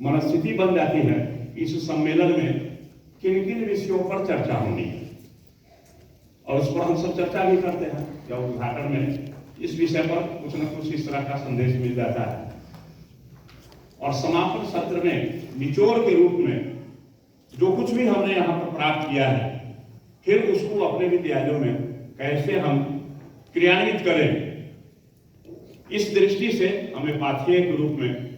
मनस्थिति बन जाती है। इस सम्मेलन में किन किन विषयों पर चर्चा होनी है और उस पर हम सब चर्चा भी करते हैं। या उद्घाटन में इस विषय पर कुछ न कुछ इस तरह का संदेश मिल जाता है और समापन सत्र में निचोड़ के रूप में जो कुछ भी हमने यहाँ पर प्राप्त किया है फिर उसको अपने विद्यालयों में कैसे हम क्रियान्वित करें, इस दृष्टि से हमें पाठ्य के रूप में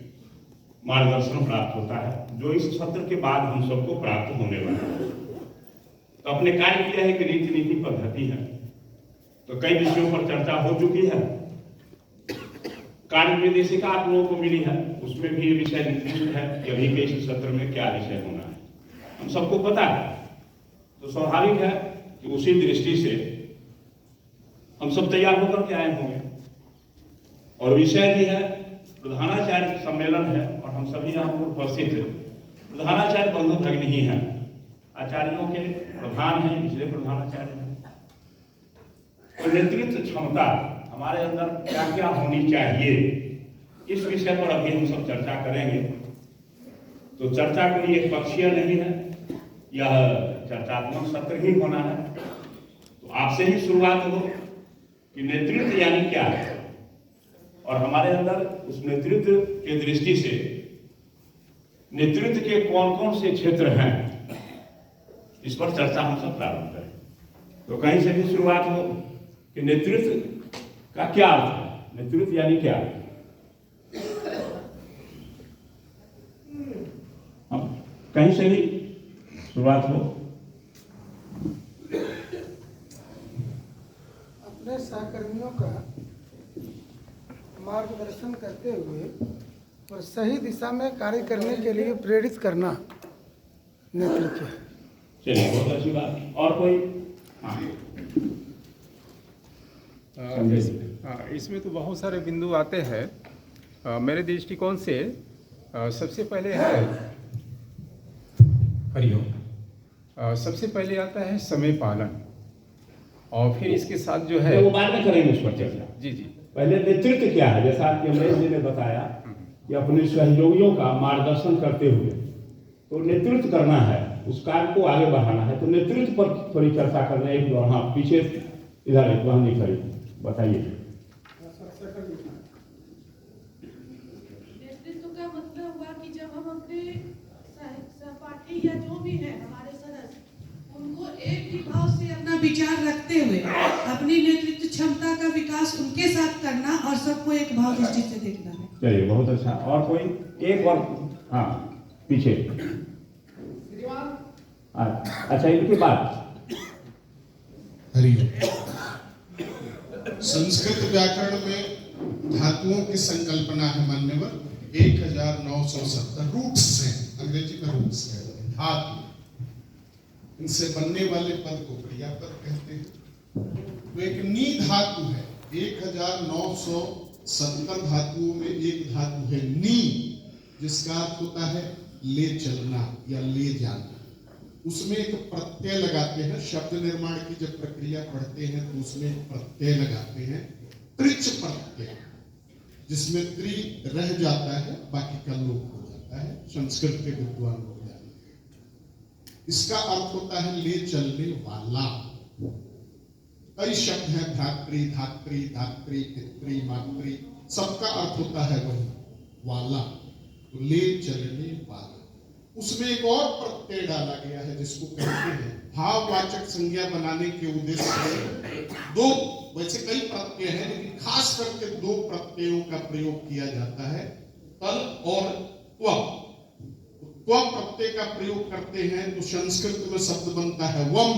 मार्गदर्शन प्राप्त होता है जो इस सत्र के बाद हम सबको प्राप्त होने वाला है। तो अपने कार्य किया है कि रीति नीति पद्धति है, तो कई विषयों पर चर्चा हो चुकी है। कार्य निर्देशिका आप लोगों को मिली है, उसमें भी ये विषय निर्दिष्ट है कि अभी के इस सत्र में क्या विषय होना है, हम सबको पता है। तो स्वाभाविक है कि उसी दृष्टि से हम सब तैयार होकर के आए होंगे और विषय भी है प्रधानाचार्य सम्मेलन है और हम सभी यहाँ पर उपस्थित प्रधानाचार्य बंधु भगिनी ही हैं, आचार्यों के प्रधान हैं, इसलिए प्रधानाचार्य हैं। तो नेतृत्व क्षमता हमारे अंदर क्या क्या होनी चाहिए, इस विषय पर अभी हम सब चर्चा करेंगे। तो चर्चा कोई एक पक्षीय नहीं है, यह चर्चात्मक सत्र ही होना है। तो आपसे ही शुरुआत हो कि नेतृत्व यानी क्या है और हमारे अंदर उस नेतृत्व के दृष्टि से नेतृत्व के कौन कौन से क्षेत्र हैं, इस पर चर्चा हम सब प्रारंभ करें। तो कहीं से भी शुरुआत हो कि नेतृत्व का क्या अर्थ है, नेतृत्व यानी क्या। हम कहीं से भी शुरुआत हो। अपने सहकर्मियों का मार्गदर्शन करते हुए और सही दिशा में कार्य करने के लिए प्रेरित करना नेतृत्व है। चलिए, बहुत अच्छी बात। और कोई? इसमें तो बहुत सारे बिंदु आते हैं। मेरे दृष्टिकोण से सबसे पहले है सबसे पहले आता है समय पालन और फिर इसके साथ जो है वो बाद में करेंगे उस पर चर्चा। जी। पहले नेतृत्व क्या है, जैसा कि अमरेश जी ने बताया कि अपने सहयोगियों का मार्गदर्शन करते हुए तो नेतृत्व करना है, उस कार्य को आगे बढ़ाना है। तो नेतृत्व पर थोड़ी चर्चा करना है। एक दो हाँ पीछे इधर एक वहां नहीं खड़ी, बताइए। नेतृत्व का मतलब हुआ कि जब हम अपने सहपाठी या जो भी है हमारे सदस्य उनको एक ही भाव से अपना विचार रखते हुए अपनी नेतृत्व क्षमता का विकास उनके साथ करना और सबको एक भाव दृष्टि से देखना है। चलिए, बहुत अच्छा। और कोई? एक और हाँ पीछे। अच्छा, इनके बाद संस्कृत व्याकरण में धातुओं की संकल्पना है मान्यवर 1970 रूट्स हैं, अंग्रेजी में रूट्स है, धातु। इनसे बनने वाले पद को क्रियापद कहते हैं। तो एक नी धातु है, 1970 धातुओं में एक धातु है नी, जिसका अर्थ होता है ले चलना या ले जाना। उसमें एक प्रत्यय लगाते हैं। शब्द निर्माण की जब प्रक्रिया पढ़ते हैं तो उसमें प्रत्यय लगाते हैं, त्रिच प्रत्यय, जिसमें त्रि रह जाता है, बाकी का लोप हो जाता है। संस्कृत के विद्वान लोग जानते हैं। इसका अर्थ होता है ले चलने वाला। कई शब्द हैं, भ्रातृ, धात्री, धात्री, पितृ, मातृ, सबका अर्थ होता है वही वाला। तो ले चलने वाला, उसमें एक और प्रत्यय डाला गया है जिसको कहते हैं भाववाचक संज्ञा बनाने के उद्देश्य से दो, वैसे कई प्रत्यय हैं लेकिन खास करके दो प्रत्ययों का प्रयोग किया जाता है, तल और त्व। त्व प्रत्यय का प्रयोग करते हैं तो संस्कृत में शब्द बनता है वम।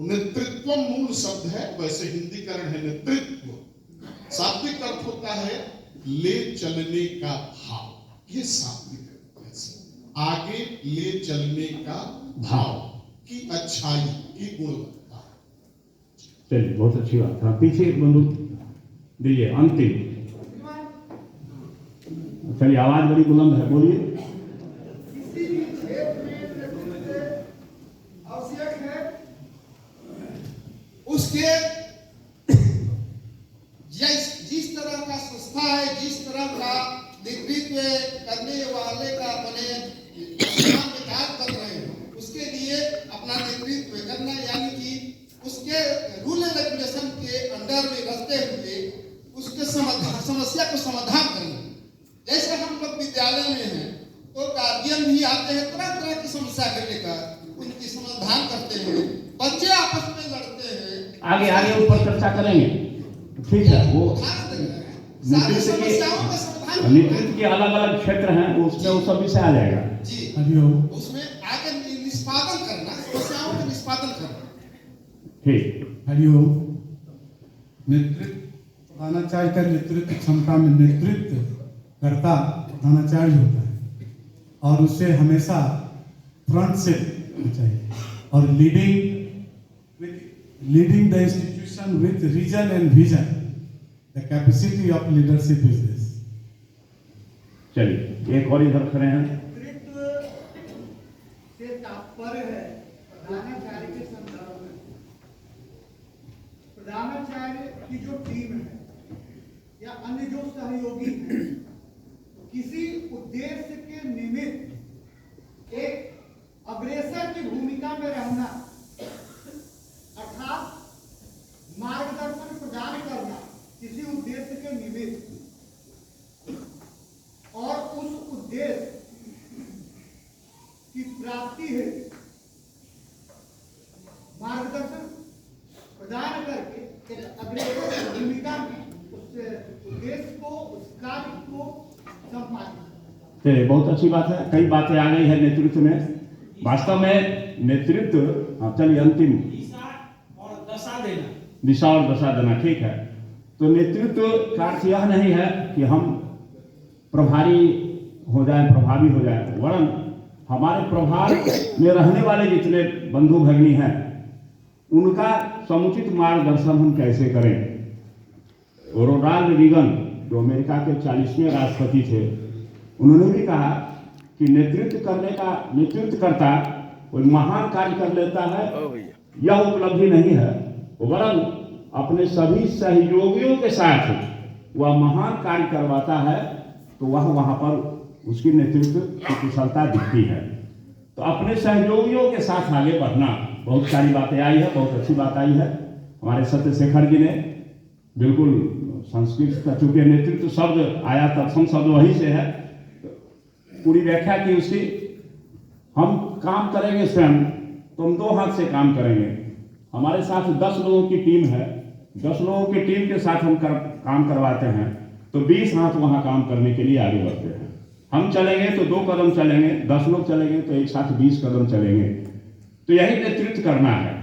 नेतृत्व मूल शब्द है, वैसे हिंदीकरण है नेतृत्व। शाब्दिक अर्थ होता है ले चलने का भाव, ये शाब्दिक आगे ले चलने का भाव की अच्छाई की गुणवत्ता। चलिए, बहुत अच्छी बात। हाँ पीछे एक बंदूक दीजिए, अंतिम। चलिए, आवाज बड़ी बुलंद है, बोलिए। किसी भी क्षेत्र में नेतृत्व आवश्यक है, उसके जिस तरह का संस्था है, जिस तरह का नेतृत्व करने वाले का अपने विकास कर रहे हैं, उसके लिए अपना नेतृत्व करना, यानी कि उसके रूल एंड रेगुलेशन के अंडर में रहते हुए उसके समस्या को समाधान करना। जैसे हम लोग विद्यालय में हैं तो गार्जियन भी आते हैं, तरह तरह की समस्या को लेकर उनकी समाधान करते हैं, बच्चे आपस में लड़ते हैं, आगे ऊपर चर्चा करेंगे, ठीक है। वो सारी समस्याओं का समाधान नेतृत्व के अलग अलग क्षेत्र हैं, उसमें वो सब विषय आ जाएगा जी, उसमें आगे निष्पादन करना, समस्याओं का निष्पादन करना। ठीक। हरिओम। नेतृत्व प्रधानाचार्य का नेतृत्व क्षमता में नेतृत्व करता प्रधानाचार्य होता है और उसे हमेशा फ्रंट से होना चाहिए और leading the institution with reason and vision. The capacity of leadership is this. चलिए एक और इधर खड़े हैं। नेतृत्व से तात्पर्य है प्रधानाचार्य के संदर्भ में। प्रधानाचार्य की जो टीम है या अन्य जो सहयोगी हैं, किसी उद्देश्य के निमित्त एक अग्रेसर की भूमिका में रहना, अर्थात मार्गदर्शन प्रदान करना किसी उद्देश्य के निमित्त, और उस उद्देश्य की प्राप्ति है मार्गदर्शन प्रदान करके एक अग्रेसर की भूमिका में उस उद्देश्य को, उस कार्य को संपादित। चलिए बहुत अच्छी बात है, कई बातें आ गई है नेतृत्व में। वास्तव में नेतृत्व, हाँ चलिए अंतिम दिशा और दशा देना, ठीक है। तो नेतृत्व का अर्थ यह नहीं है कि हम प्रभारी हो जाए, प्रभावी हो जाए, वरन हमारे प्रभाव में रहने वाले जितने बंधु भगिनी हैं उनका समुचित मार्गदर्शन हम कैसे करें। रोनाल्ड रीगन जो अमेरिका के 40वें राष्ट्रपति थे, उन्होंने भी कहा कि नेतृत्व करता कोई महान कार्य कर लेता है, यह उपलब्धि नहीं है, वरन अपने सभी सहयोगियों के साथ वह महान कार्य करवाता है, तो वहाँ पर उसकी नेतृत्व की कुशलता दिखती है। तो अपने सहयोगियों के साथ आगे बढ़ना, बहुत सारी बातें आई है, बहुत अच्छी बात आई है। हमारे सत्यशेखर जी ने बिल्कुल संस्कृत का, चूंकि नेतृत्व शब्द आया, तत्सम शब्द वही से है, पूरी व्याख्या की उसकी। हम काम करेंगे स्वयं तो हम 2 हाथ से काम करेंगे। हमारे साथ 10 लोगों की टीम है, 10 लोगों की टीम के साथ हम काम करवाते हैं, तो 20 हाथ वहाँ काम करने के लिए आगे बढ़ते हैं। हम चलेंगे तो 2 कदम चलेंगे, 10 लोग चलेंगे तो एक साथ 20 कदम चलेंगे। तो यही नेतृत्व करना है।